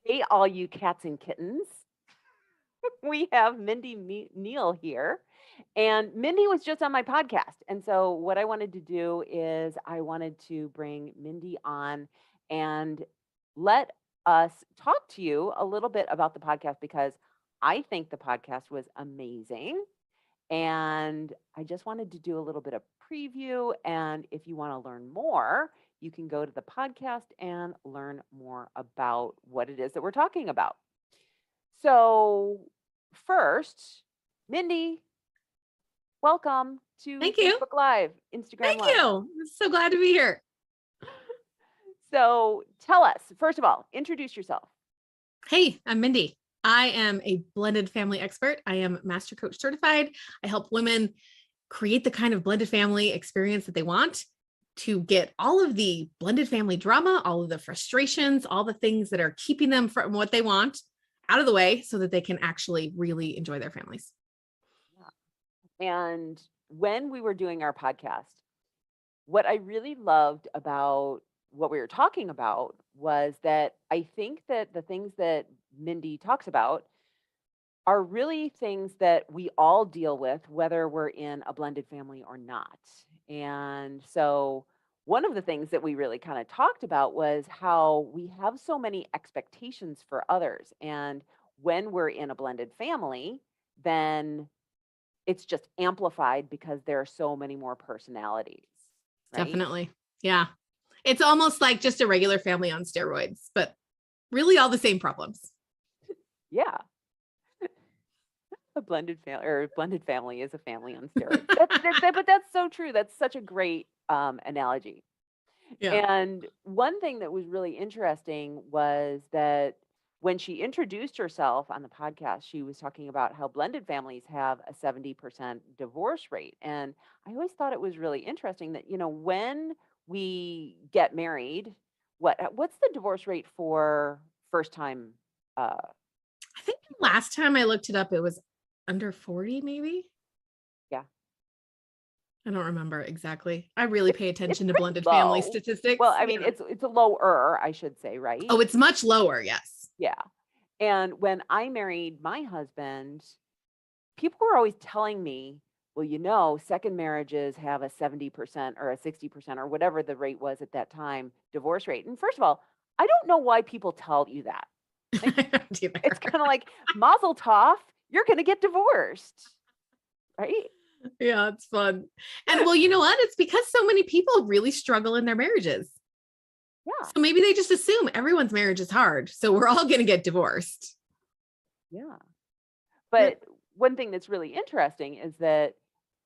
Hey, all you cats and kittens. We have Mindy Neal here. And Mindy was just on my podcast. And so, what I wanted to do is, I wanted to bring Mindy on and let us talk to you a little bit about the podcast because I think the podcast was amazing. And I just wanted to do a little bit of preview. And if you want to learn more, you can go to the podcast and learn more about what it is that we're talking about. So, first, Mindy, welcome to Thank you. Facebook Live, Instagram Thank Live. you. I'm so glad to be here. So, tell us, first of all, introduce yourself. Hey, I'm Mindy. I am a blended family expert. I am master coach certified. I help women create the kind of blended family experience that they want to get all of the blended family drama, all of the frustrations, all the things that are keeping them from what they want out of the way so that they can actually really enjoy their families. And when we were doing our podcast, what I really loved about what we were talking about was that I think that the things that Mindy talks about are really things that we all deal with, whether we're in a blended family or not. And so, one of the things that we really kind of talked about was how we have so many expectations for others. And when we're in a blended family, then it's just amplified because there are so many more personalities, right? Definitely. Yeah. It's almost like just a regular family on steroids, but really all the same problems. Yeah. A blended family is a family on steroids. But that's so true. That's such a great analogy. Yeah. And one thing that was really interesting was that when she introduced herself on the podcast, she was talking about how blended families have a 70% divorce rate. And I always thought it was really interesting that, when we get married, what's the divorce rate for first time? I think People? last time I looked it up, it was under 40, maybe. Yeah. I don't remember exactly. I really pay It's attention to pretty blended family low. statistics. Well, I mean, Yeah. it's a lower, I should say, right? Oh, it's much lower. Yes. Yeah. And when I married my husband, people were always telling me, well, second marriages have a 70% or a 60% or whatever the rate was at that time divorce rate. And first of all, I don't know why people tell you that. Like, I don't it's either. kind of like Mazel tov, you're going to get divorced, right? Yeah, it's fun. And well, you know what? It's because so many people really struggle in their marriages. Yeah. So maybe they just assume everyone's marriage is hard. So we're all going to get divorced. Yeah. Yep. But one thing that's really interesting is that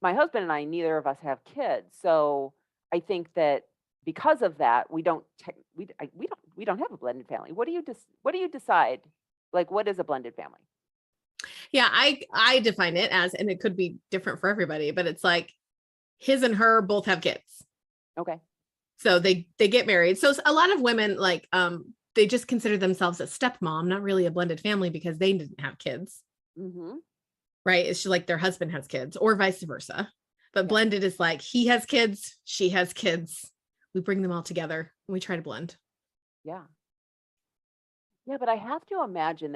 my husband and I, neither of us have kids. So I think that because of that, we don't have a blended family. What do you decide? Like, what is a blended family? Yeah, I define it as, and it could be different for everybody, but it's like his and her both have kids. Okay. So they get married. So a lot of women they just consider themselves a stepmom, not really a blended family because they didn't have kids. Mm-hmm. Right? It's just like their husband has kids or vice versa. But Yeah. blended is like he has kids, she has kids. We bring them all together and we try to blend. Yeah. Yeah. But I have to imagine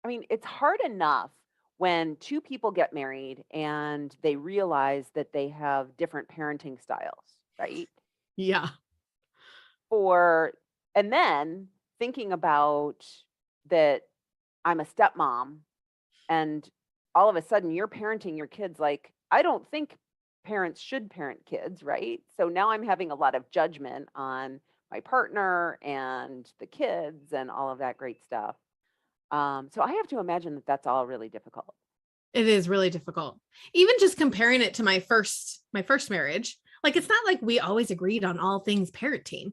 I mean, it's hard enough when two people get married and they realize that they have different parenting styles, right? Yeah. Or and then thinking about that I'm a stepmom and all of a sudden you're parenting your kids like I don't think parents should parent kids, right? So now I'm having a lot of judgment on my partner and the kids and all of that great stuff. So I have to imagine that that's all really difficult. It is really difficult. Even just comparing it to my first marriage, like it's not like we always agreed on all things parenting,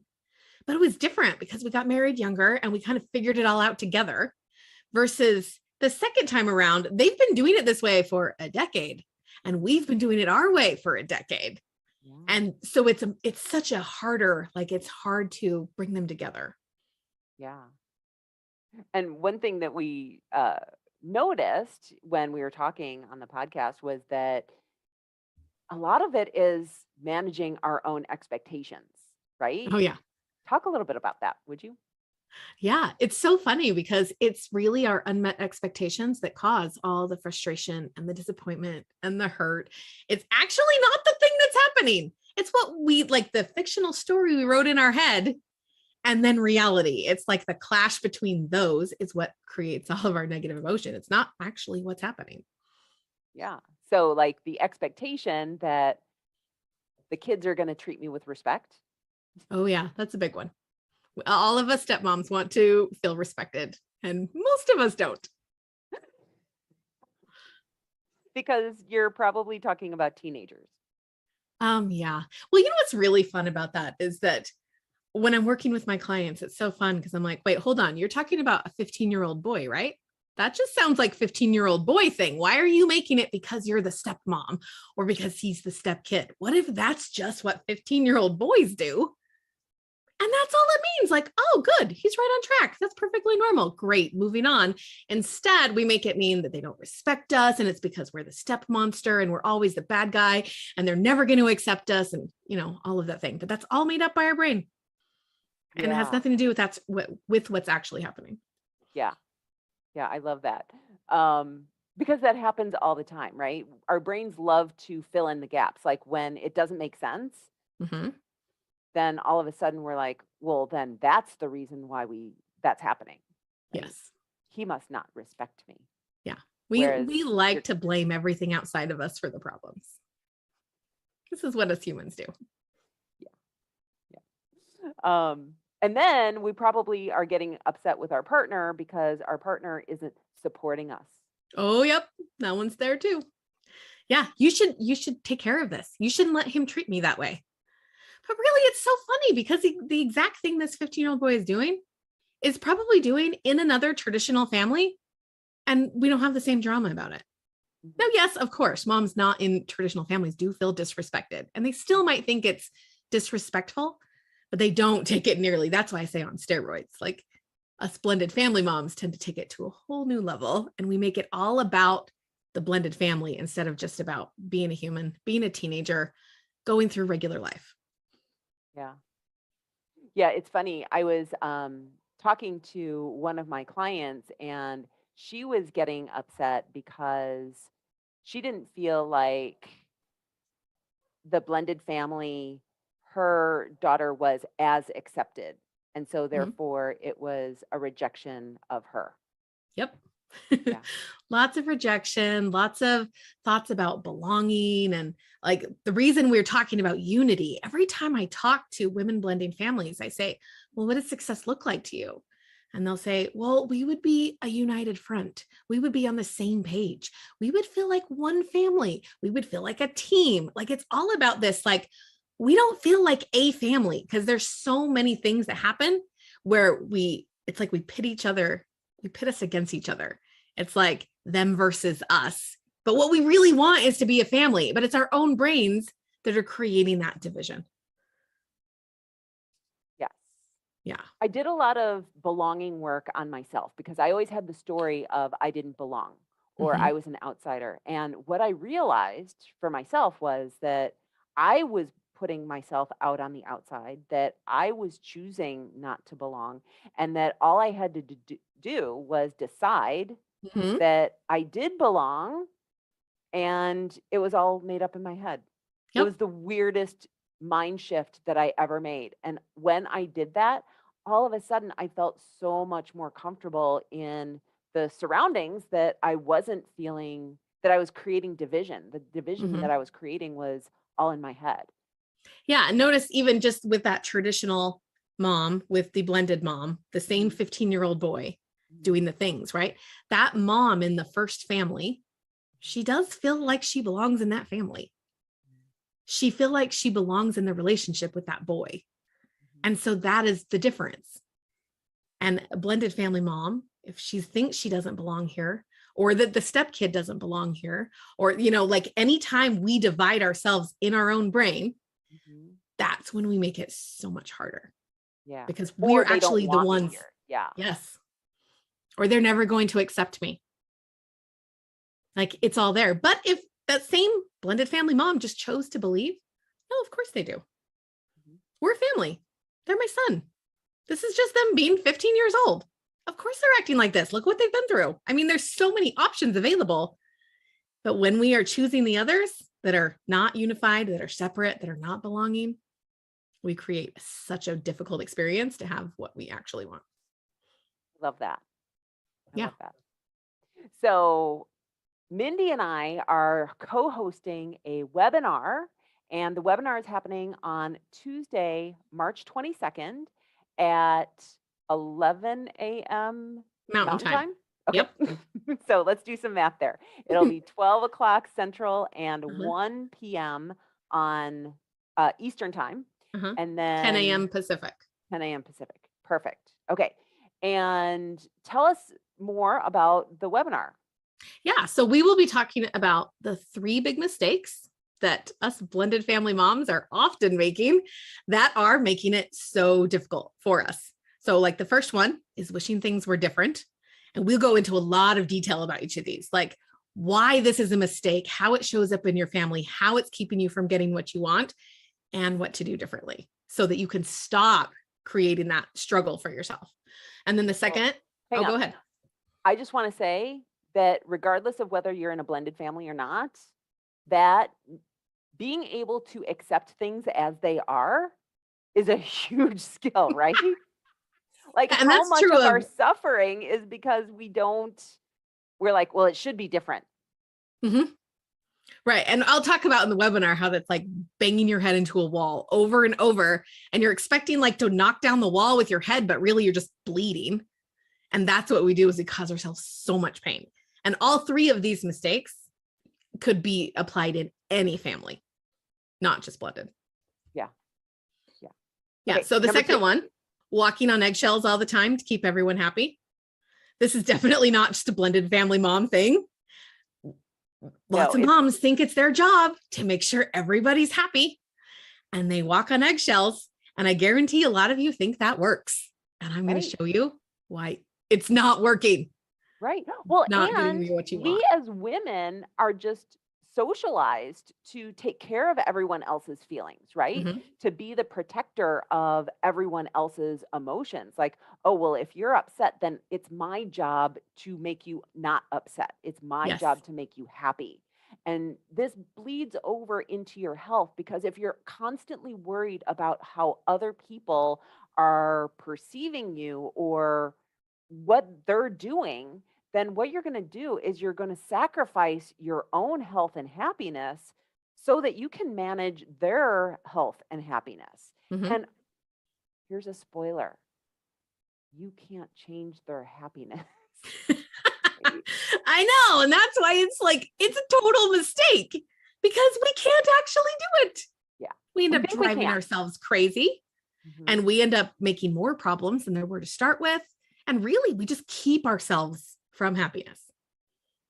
but it was different because we got married younger and we kind of figured it all out together versus the second time around, they've been doing it this way for a decade and we've been doing it our way for a decade. Yeah. And so it's such a harder, like it's hard to bring them together. Yeah. And one thing that we noticed when we were talking on the podcast was that a lot of it is managing our own expectations, right? Oh yeah. Talk a little bit about that, would you? Yeah, it's so funny because it's really our unmet expectations that cause all the frustration and the disappointment and the hurt. It's actually not the thing that's happening. It's what we like the fictional story we wrote in our head and then reality. It's like the clash between those is what creates all of our negative emotion. It's not actually what's happening. Yeah. So like the expectation that the kids are going to treat me with respect. Oh, yeah, that's a big one. All of us stepmoms want to feel respected, and most of us don't. Because you're probably talking about teenagers. Yeah. Well, you know what's really fun about that is that when I'm working with my clients, it's so fun because I'm like, wait, hold on. You're talking about a 15-year-old boy, right? That just sounds like 15-year-old boy thing. Why are you making it because you're the stepmom or because he's the step kid? What if that's just what 15-year-old boys do? And that's all it means. Like, oh, good. He's right on track. That's perfectly normal. Great. Moving on. Instead, we make it mean that they don't respect us. And it's because we're the step monster and we're always the bad guy and they're never going to accept us and, all of that thing. But that's all made up by our brain. And it has Yeah. nothing to do with what's actually happening. Yeah. Yeah. I love that. Because that happens all the time, right? Our brains love to fill in the gaps. Like when it doesn't make sense, Mm-hmm. then all of a sudden we're like, well, then that's the reason why that's happening. Right? Yes. He must not respect me. Yeah. Whereas We like to blame everything outside of us for the problems. This is what us humans do. And then we probably are getting upset with our partner because our partner isn't supporting us. Oh, yep. That one's there too. Yeah, you should take care of this. You shouldn't let him treat me that way. But really, it's so funny because the exact thing this 15-year-old boy is doing is probably doing in another traditional family, and we don't have the same drama about it. Now, yes, of course, moms not in traditional families do feel disrespected, and they still might think it's disrespectful, but they don't take it nearly. That's why I say on steroids. Like us blended family moms tend to take it to a whole new level, and we make it all about the blended family instead of just about being a human, being a teenager, going through regular life. Yeah. Yeah, it's funny. I was talking to one of my clients, and she was getting upset because she didn't feel like the blended family, her daughter was as accepted. And so Mm-hmm. therefore it was a rejection of her. Yep. Yeah. Lots of rejection, lots of thoughts about belonging. And like the reason we're talking about unity, every time I talk to women blending families, I say, well, what does success look like to you? And they'll say, well, we would be a united front. We would be on the same page. We would feel like one family. We would feel like a team. Like it's all about this. Like we don't feel like a family because there's so many things that happen where it's like we pit each other. We pit us against each other. It's like them versus us. But what we really want is to be a family, but it's our own brains that are creating that division. Yes. Yeah. I did a lot of belonging work on myself because I always had the story of I didn't belong or Mm-hmm. I was an outsider. And what I realized for myself was that I was putting myself out on the outside, that I was choosing not to belong, and that all I had to do was decide Mm-hmm. that I did belong, and it was all made up in my head. It Yep. was the weirdest mind shift that I ever made. And when I did that, all of a sudden I felt so much more comfortable in the surroundings that I wasn't feeling that I was creating division. The division Mm-hmm. that I was creating was all in my head. Yeah. And notice even just with that traditional mom, with the blended mom, the same 15-year-old boy doing the things, right? That mom in the first family, she does feel like she belongs in that family. She feel like she belongs in the relationship with that boy. And so that is the difference. And a blended family mom, if she thinks she doesn't belong here, or that the step kid doesn't belong here, or, like anytime we divide ourselves in our own brain, that's when we make it so much harder. Yeah. Because Or we're they don't actually the want me ones. here. Yeah. Yes. Or they're never going to accept me. Like it's all there. But if that same blended family mom just chose to believe, no, of course they do. We're a family. They're my son. This is just them being 15 years old. Of course they're acting like this. Look what they've been through. I mean, there's so many options available. But when we are choosing the others that are not unified, that are separate, that are not belonging, we create such a difficult experience to have what we actually want. Love that. I Yeah. love that. So Mindy and I are co-hosting a webinar, and the webinar is happening on Tuesday, March 22nd at 11 a.m. Mountain time. Okay. Yep. So let's do some math there. It'll be 12 o'clock Central and Uh-huh. 1 p.m. on Eastern time. Uh-huh. And then 10 a.m. Pacific. 10 a.m. Pacific. Perfect. Okay. And tell us more about the webinar. Yeah. So we will be talking about the 3 big mistakes that us blended family moms are often making that are making it so difficult for us. So like the first one is wishing things were different. And we'll go into a lot of detail about each of these, like why this is a mistake, how it shows up in your family, how it's keeping you from getting what you want, and what to do differently so that you can stop creating that struggle for yourself. And then the second, Hang on. go ahead. I just want to say that regardless of whether you're in a blended family or not, that being able to accept things as they are is a huge skill, right? Like And how that's much true of our of- suffering is because we're like, well, it should be different. Mhm. Right. And I'll talk about in the webinar how that's like banging your head into a wall over and over. And you're expecting like to knock down the wall with your head, but really you're just bleeding. And that's what we do, is we cause ourselves so much pain. And all 3 of these mistakes could be applied in any family, not just blended. Yeah. Yeah. Okay, So the number second 2. one, walking on eggshells all the time to keep everyone happy. This is definitely not just a blended family mom thing. Lots of moms think it's their job to make sure everybody's happy, and they walk on eggshells. And I guarantee a lot of you think that works. And I'm going to show you why it's not working. Right. Well, Not and giving you what you we want. as women are just socialized to take care of everyone else's feelings, right? Mhm. To be the protector of everyone else's emotions. Like, oh, well, if you're upset, then it's my job to make you not upset. It's my Yes. job to make you happy. And this bleeds over into your health, because if you're constantly worried about how other people are perceiving you or what they're doing, then what you're going to do is you're going to sacrifice your own health and happiness so that you can manage their health and happiness. Mhm. And here's a spoiler: you can't change their happiness. I know. And that's why it's like, it's a total mistake, because we can't actually do it. Yeah. We end We up think we driving can. ourselves crazy, and we end up making more problems than there were to start with. And really, we just keep ourselves from happiness.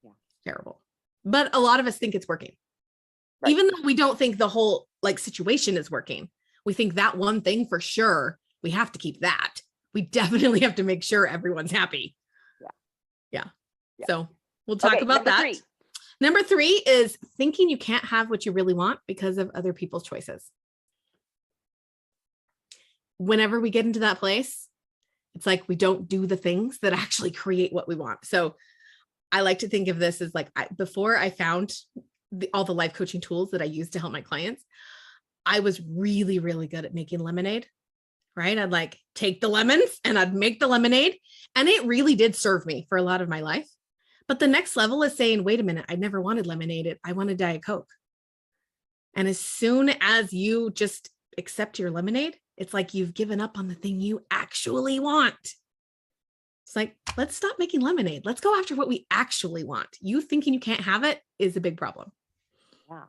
Yeah. Terrible. But a lot of us think it's working. Right. Even though we don't think the whole like situation is working. We think that one thing for sure, we have to keep that. We definitely have to make sure everyone's happy. Yeah. So we'll talk about number that. 3. Number 3 is thinking you can't have what you really want because of other people's choices. Whenever we get into that place, it's like we don't do the things that actually create what we want. So I like to think of this as like, before I found all the life coaching tools that I use to help my clients, I was really, really good at making lemonade, right? I'd like take the lemons and I'd make the lemonade, and it really did serve me for a lot of my life. But the next level is saying, wait a minute, I never wanted lemonade. I wanted Diet Coke. And as soon as you just accept your lemonade, it's like you've given up on the thing you actually want. It's like, let's stop making lemonade. Let's go after what we actually want. You thinking you can't have it is a big problem. Yeah.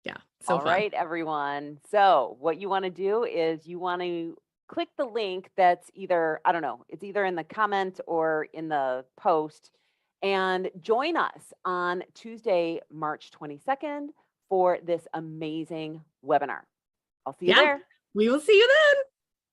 Yeah. So all right, everyone. So what you want to do is you want to click the link that's either, I don't know, it's either in the comment or in the post, and join us on Tuesday, March 22nd for this amazing webinar. I'll see you there. We will see you then.